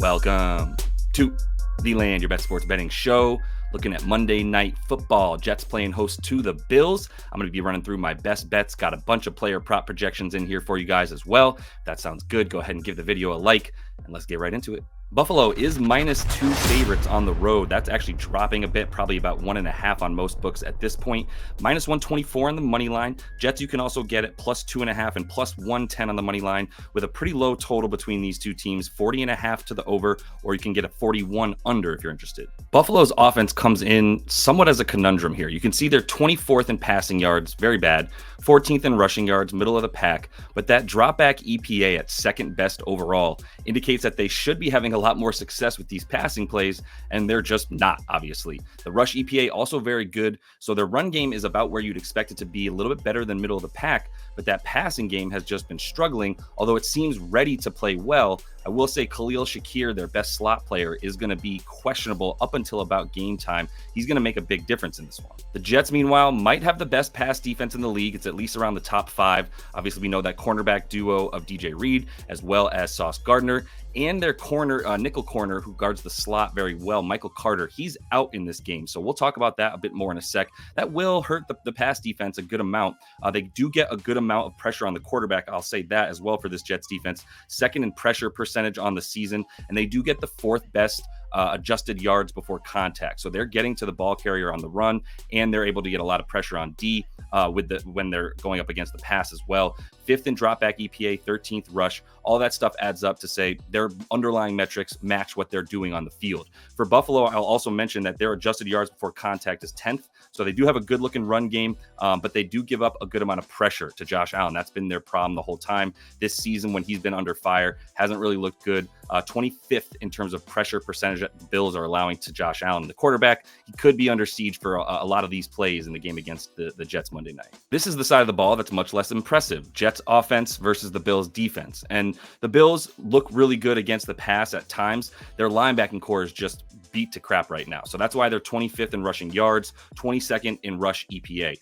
Welcome to The Land, your best sports betting show. Looking at Monday Night Football. Jets playing host to the Bills. I'm going to be running through my best bets. Got a bunch of player prop projections in here for you guys as well. If that sounds good, go ahead and give the video a like, and let's get right into it. Buffalo is -2 favorites on the road. That's actually dropping a bit, probably about 1.5 on most books at this point. -124 on the money line. Jets, you can also get it +2.5 and +110 on the money line with a pretty low total between these two teams, 40.5 to the over, or you can get a 41 under if you're interested. Buffalo's offense comes in somewhat as a conundrum here. You can see they're 24th in passing yards, very bad, 14th in rushing yards, middle of the pack, but that drop back EPA at second best overall indicates that they should be having a lot more success with these passing plays, and they're just not, obviously. The rush EPA also very good, so their run game is about where you'd expect it to be, a little bit better than middle of the pack, but that passing game has just been struggling, although it seems ready to play well. I will say Khalil Shakir, their best slot player, is going to be questionable up until about game time. He's going to make a big difference in this one. The Jets, meanwhile, might have the best pass defense in the league. It's at least around the top 5. Obviously, we know that cornerback duo of DJ Reed, as well as Sauce Gardner, and their nickel corner who guards the slot very well, Michael Carter. He's out in this game, so we'll talk about that a bit more in a sec. That will hurt the pass defense a good amount. They do get a good amount of pressure on the quarterback. I'll say that as well for this Jets defense. Second in pressure percentage on the season, and they do get the 4th best adjusted yards before contact. So they're getting to the ball carrier on the run, and they're able to get a lot of pressure on D when they're going up against the pass as well. 5th in dropback EPA, 13th rush. All that stuff adds up to say their underlying metrics match what they're doing on the field. For Buffalo, I'll also mention that their adjusted yards before contact is 10th. So they do have a good looking run game, but they do give up a good amount of pressure to Josh Allen. That's been their problem the whole time. This season, when he's been under fire, hasn't really looked good. 25th in terms of pressure percentage that the Bills are allowing to Josh Allen, the quarterback. He could be under siege for a lot of these plays in the game against the Jets Monday night. This is the side of the ball that's much less impressive. Jets offense versus the Bills defense. And the Bills look really good against the pass at times. Their linebacking core is just beat to crap right now. So that's why they're 25th in rushing yards, 22nd in rush EPA.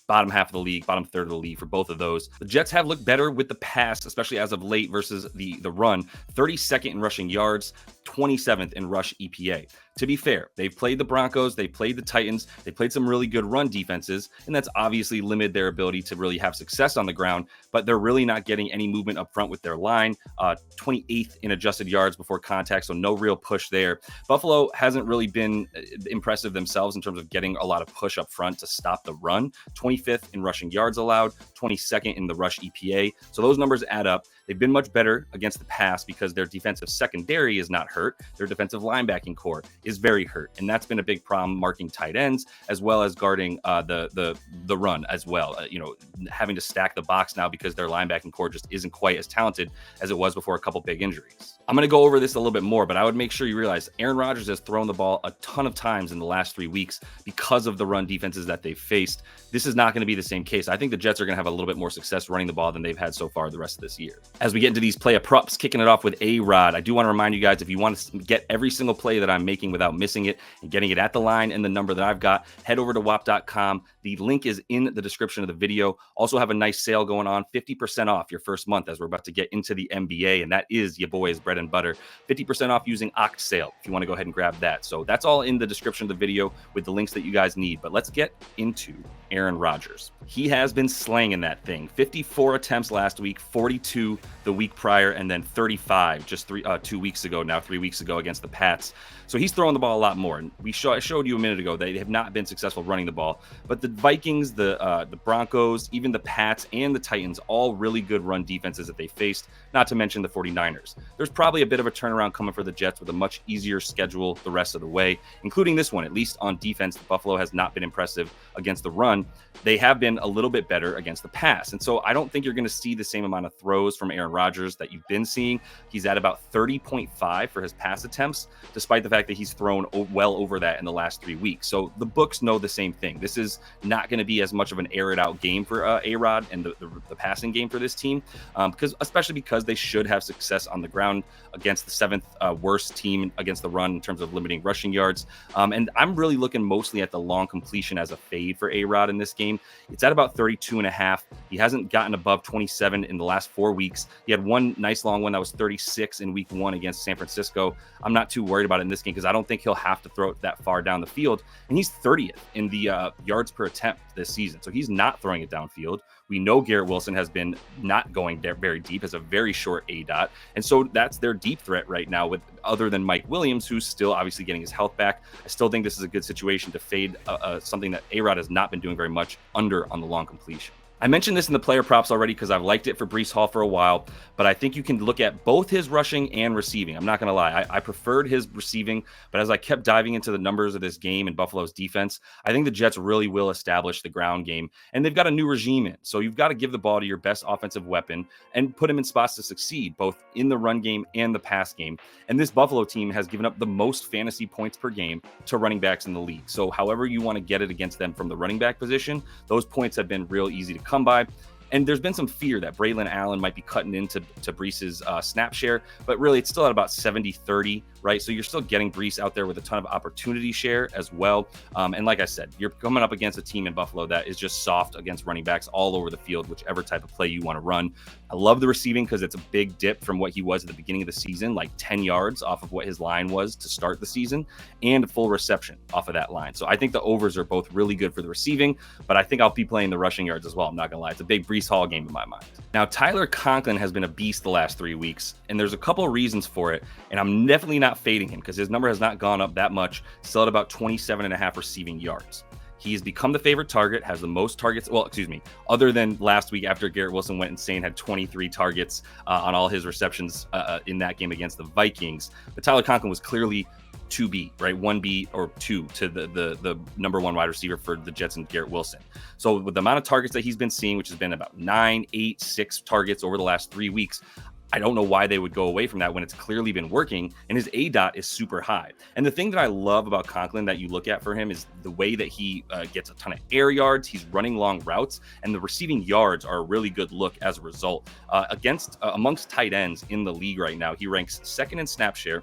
Bottom half of the league, bottom third of the league for both of those. The Jets have looked better with the pass, especially as of late versus the run. 32nd in rushing yards, 27th in rush EPA. To be fair, they've played the Broncos, they played the Titans, they played some really good run defenses, and that's obviously limited their ability to really have success on the ground, but they're really not getting any movement up front with their line. 28th in adjusted yards before contact, so no real push there. Buffalo hasn't really been impressive themselves in terms of getting a lot of push up front to stop the run. 25th in rushing yards allowed, 22nd in the rush EPA. So those numbers add up. They've been much better against the pass because their defensive secondary is not hurt. Their defensive linebacking core is very hurt, and that's been a big problem marking tight ends as well as guarding the run as well. Having to stack the box now because their linebacking core just isn't quite as talented as it was before a couple big injuries. I'm going to go over this a little bit more, but I would make sure you realize Aaron Rodgers has thrown the ball a ton of times in the last 3 weeks because of the run defenses that they've faced. This is not going to be the same case. I think the Jets are going to have a little bit more success running the ball than they've had so far the rest of this year. As we get into these play of props, kicking it off with A-Rod, I do want to remind you guys, if you want to get every single play that I'm making without missing it and getting it at the line and the number that I've got, head over to wap.com. The link is in the description of the video. Also have a nice sale going on, 50% off your first month as we're about to get into the NBA, and that is your boys' bread and butter. 50% off using Oct Sale if you want to go ahead and grab that. So that's all in the description of the video with the links that you guys need. But let's get into Aaron Rodgers. He has been slanging that thing. 54 attempts last week, 42 the week prior, and then 35 just 2 weeks ago, now 3 weeks ago against the Pats. So he's throwing the ball a lot more. And I showed you a minute ago they have not been successful running the ball. But the Vikings, the Broncos, even the Pats and the Titans, all really good run defenses that they faced, not to mention the 49ers. There's probably a bit of a turnaround coming for the Jets with a much easier schedule the rest of the way, including this one. At least on defense, Buffalo has not been impressive against the run. They have been a little bit better against the pass. And so I don't think you're going to see the same amount of throws from Aaron Rodgers that you've been seeing. He's at about 30.5 for his pass attempts, despite the fact that he's he's thrown well over that in the last 3 weeks. So the books know the same thing. This is not going to be as much of an air it out game for A-Rod and the passing game for this team, especially because they should have success on the ground against the 7th worst team against the run in terms of limiting rushing yards. And I'm really looking mostly at the long completion as a fade for A-Rod in this game. It's at about 32.5. He hasn't gotten above 27 in the last 4 weeks. He had one nice long one that was 36 in week 1 against San Francisco. I'm not too worried about it in this game because I don't think he'll have to throw it that far down the field. And he's 30th in the yards per attempt this season. So he's not throwing it downfield. We know Garrett Wilson has been not going there very deep, has a very short A-dot. And so that's their deep threat right now, with other than Mike Williams, who's still obviously getting his health back. I still think this is a good situation to fade something that A-Rod has not been doing very much under on the long completion. I mentioned this in the player props already because I've liked it for Breece Hall for a while, but I think you can look at both his rushing and receiving. I'm not going to lie. I preferred his receiving, but as I kept diving into the numbers of this game and Buffalo's defense, I think the Jets really will establish the ground game, and they've got a new regime in. So you've got to give the ball to your best offensive weapon and put him in spots to succeed, both in the run game and the pass game. And this Buffalo team has given up the most fantasy points per game to running backs in the league. So however you want to get it against them from the running back position, those points have been real easy to come by. And there's been some fear that Braylon Allen might be cutting into Breece's snap share, but really it's still at about 70-30, right? So you're still getting Breece out there with a ton of opportunity share as well. And like I said, you're coming up against a team in Buffalo that is just soft against running backs all over the field, whichever type of play you want to run. I love the receiving because it's a big dip from what he was at the beginning of the season, like 10 yards off of what his line was to start the season, and a full reception off of that line. So I think the overs are both really good for the receiving, but I think I'll be playing the rushing yards as well. I'm not going to lie. It's a big Breece Hall game in my mind. Now, Tyler Conklin has been a beast the last 3 weeks, and there's a couple of reasons for it, and I'm definitely not fading him because his number has not gone up that much, still at about 27.5 receiving yards. He's become the favorite target, has the most targets. Well, excuse me, other than last week after Garrett Wilson went insane, had 23 targets on all his receptions in that game against the Vikings. But Tyler Conklin was clearly 2B, right? 1B or 2 to the number 1 wide receiver for the Jets and Garrett Wilson. So with the amount of targets that he's been seeing, which has been about 9, 8, 6 targets over the last 3 weeks, I don't know why they would go away from that when it's clearly been working, and his A-dot is super high. And the thing that I love about Conklin that you look at for him is the way that he gets a ton of air yards. He's running long routes, and the receiving yards are a really good look as a result. Amongst tight ends in the league right now, he ranks 2nd in snap share,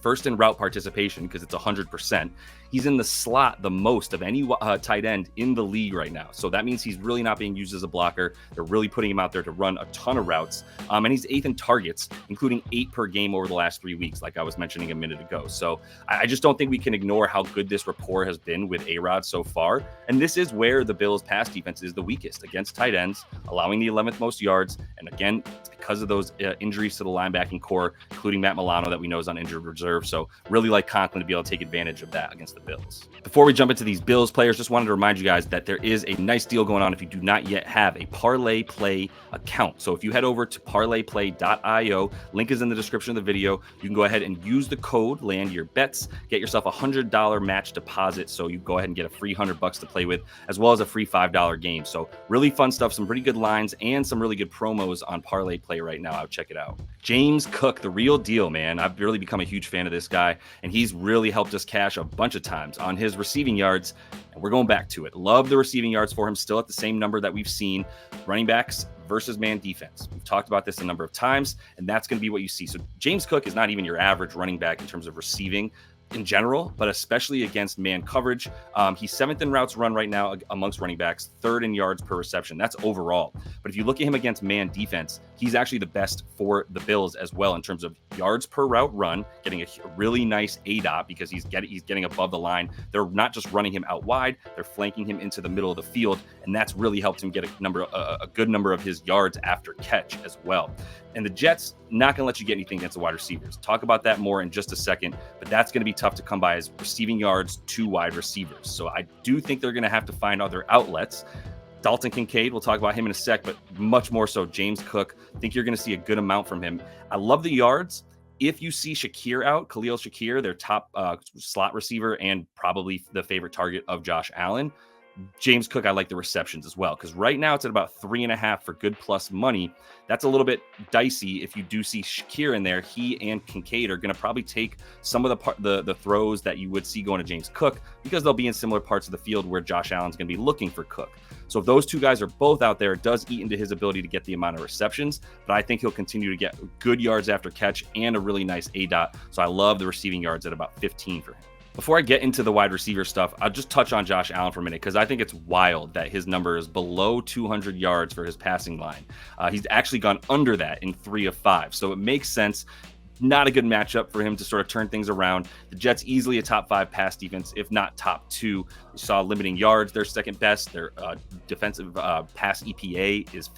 1st in route participation because it's 100%. He's in the slot the most of any tight end in the league right now. So that means he's really not being used as a blocker. They're really putting him out there to run a ton of routes. And he's 8th in targets, including 8 per game over the last 3 weeks, like I was mentioning a minute ago. So I just don't think we can ignore how good this rapport has been with A-Rod so far. And this is where the Bills' pass defense is the weakest, against tight ends, allowing the 11th most yards. And again, it's because of those injuries to the linebacking core, including Matt Milano that we know is on injured reserve. So really like Conklin to be able to take advantage of that against the Bills. Before we jump into these Bills players, just wanted to remind you guys that there is a nice deal going on if you do not yet have a Parlay Play account. So if you head over to parlayplay.io, link is in the description of the video. You can go ahead and use the code Land Your Bets, get yourself a $100 match deposit. So you go ahead and get a free $100 to play with, as well as a free $5 game. So really fun stuff, some pretty good lines and some really good promos on Parlay Play right now. I'll check it out. James Cook, the real deal, man. I've really become a huge fan of this guy, and he's really helped us cash a bunch of times on his receiving yards, and we're going back to it. Love the receiving yards for him, still at the same number that we've seen. Running backs versus man defense. We've talked about this a number of times, and that's going to be what you see. So James Cook is not even your average running back in terms of receiving in general, but especially against man coverage. He's 7th in routes run right now amongst running backs, 3rd in yards per reception. That's overall. But if you look at him against man defense, he's actually the best for the Bills as well in terms of yards per route run, getting a really nice A-dot because he's getting above the line. They're not just running him out wide, they're flanking him into the middle of the field, and that's really helped him get a good number of his yards after catch as well. And the Jets, not going to let you get anything against the wide receivers. Talk about that more in just a second, but that's going to be tough to come by as receiving yards to wide receivers. So I do think they're going to have to find other outlets. Dalton Kincaid, we'll talk about him in a sec, but much more so James Cook. I think you're going to see a good amount from him. I love the yards. If you see Shakir out, Khalil Shakir, their top slot receiver and probably the favorite target of Josh Allen, James Cook, I like the receptions as well, because right now it's at about 3.5 for good plus money. That's a little bit dicey. If you do see Shakir in there, he and Kincaid are going to probably take some of the throws that you would see going to James Cook, because they'll be in similar parts of the field where Josh Allen's going to be looking for Cook. So if those two guys are both out there, it does eat into his ability to get the amount of receptions, but I think he'll continue to get good yards after catch and a really nice ADOT. So I love the receiving yards at about 15 for him. Before I get into the wide receiver stuff, I'll just touch on Josh Allen for a minute, because I think it's wild that his number is below 200 yards for his passing line. He's actually gone under that in 3 of 5. So it makes sense. Not a good matchup for him to sort of turn things around. The Jets easily a top 5 pass defense, if not top 2. You saw limiting yards, they're second best. Their defensive pass EPA is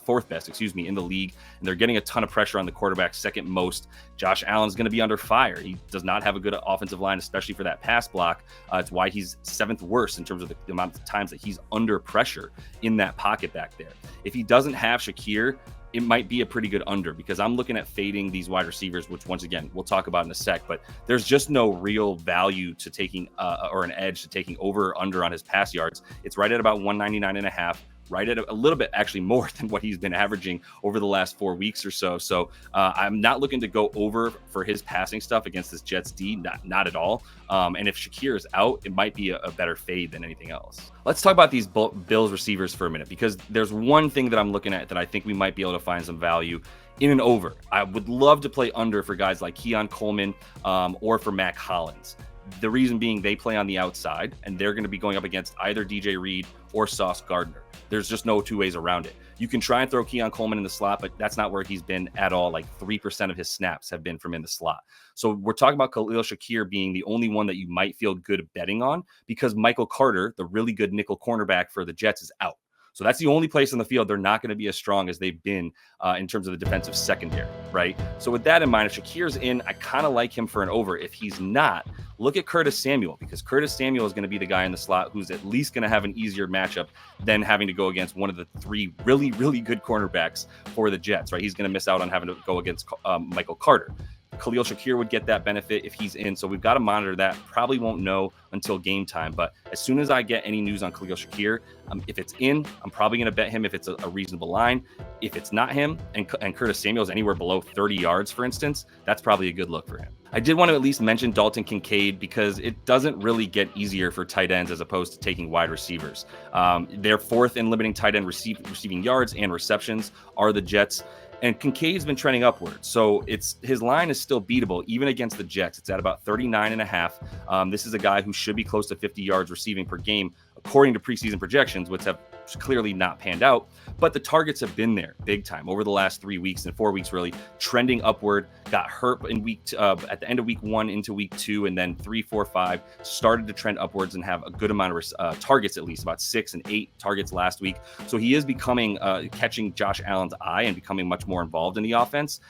fourth best, in the league. And they're getting a ton of pressure on the quarterback, second most. Josh Allen's going to be under fire. He does not have a good offensive line, especially for that pass block. It's why he's 7th worst in terms of the amount of times that he's under pressure in that pocket back there. If he doesn't have Shakir, it might be a pretty good under, because I'm looking at fading these wide receivers, which once again, we'll talk about in a sec, but there's just no real value to taking or an edge to taking over or under on his pass yards. It's right at about 199.5. Right at a little bit actually more than what he's been averaging over the last 4 weeks or so. So I'm not looking to go over for his passing stuff against this Jets D, not at all. And if Shakir is out, it might be a better fade than anything else. Let's talk about these Bills receivers for a minute, because there's one thing that I'm looking at that I think we might be able to find some value in an over. I would love to play under for guys like Keon Coleman or for Mac Hollins. The reason being, they play on the outside, and they're going to be going up against either DJ Reed or Sauce Gardner. There's just no two ways around it. You can try and throw Keon Coleman in the slot, but that's not where he's been at all. Like 3% of his snaps have been from in the slot. So we're talking about Khalil Shakir being the only one that you might feel good betting on, because Michael Carter, the really good nickel cornerback for the Jets, is out. So that's the only place on the field they're not going to be as strong as they've been in terms of the defensive secondary, right? So with that in mind, if Shakir's in, I kind of like him for an over. If he's not, look at Curtis Samuel, because Curtis Samuel is going to be the guy in the slot who's at least going to have an easier matchup than having to go against one of the 3 really, really good cornerbacks for the Jets, right? He's going to miss out on having to go against Michael Carter. Khalil Shakir would get that benefit if he's in. So we've got to monitor that. Probably won't know until game time. But as soon as I get any news on Khalil Shakir, if it's in, I'm probably going to bet him if it's a reasonable line. If it's not him and Curtis Samuel is anywhere below 30 yards, for instance, that's probably a good look for him. I did want to at least mention Dalton Kincaid, because it doesn't really get easier for tight ends as opposed to taking wide receivers. They're 4th in limiting tight end receiving yards and receptions are the Jets. And Kincaid's been trending upward. So his line is still beatable, even against the Jets. It's at about 39.5. This is a guy who should be close to 50 yards receiving per game, according to preseason projections, which have clearly not panned out. But the targets have been there big time over the last 3 weeks and 4 weeks, really trending upward. Got hurt in at the end of week 1 into week 2, and then 3, 4, 5 started to trend upwards and have a good amount of targets, at least about 6 and 8 targets last week. So he is becoming catching Josh Allen's eye and becoming much more involved in the offense.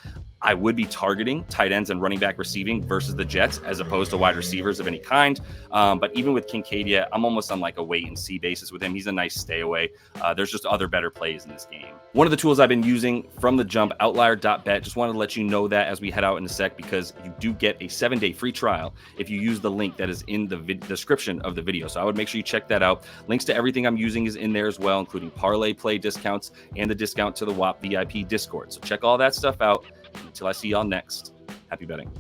I would be targeting tight ends and running back receiving versus the Jets as opposed to wide receivers of any kind. But even with Kincaid, I'm almost on like a wait and see basis with him. He's a nice stay away. There's just other better plays in this game. One of the tools I've been using from the jump, outlier.bet. Just wanted to let you know that as we head out in a sec, because you do get a 7-day free trial if you use the link that is in the description of the video. So I would make sure you check that out. Links to everything I'm using is in there as well, including parlay play discounts and the discount to the WAP VIP Discord. So check all that stuff out. Until I see y'all next, happy betting.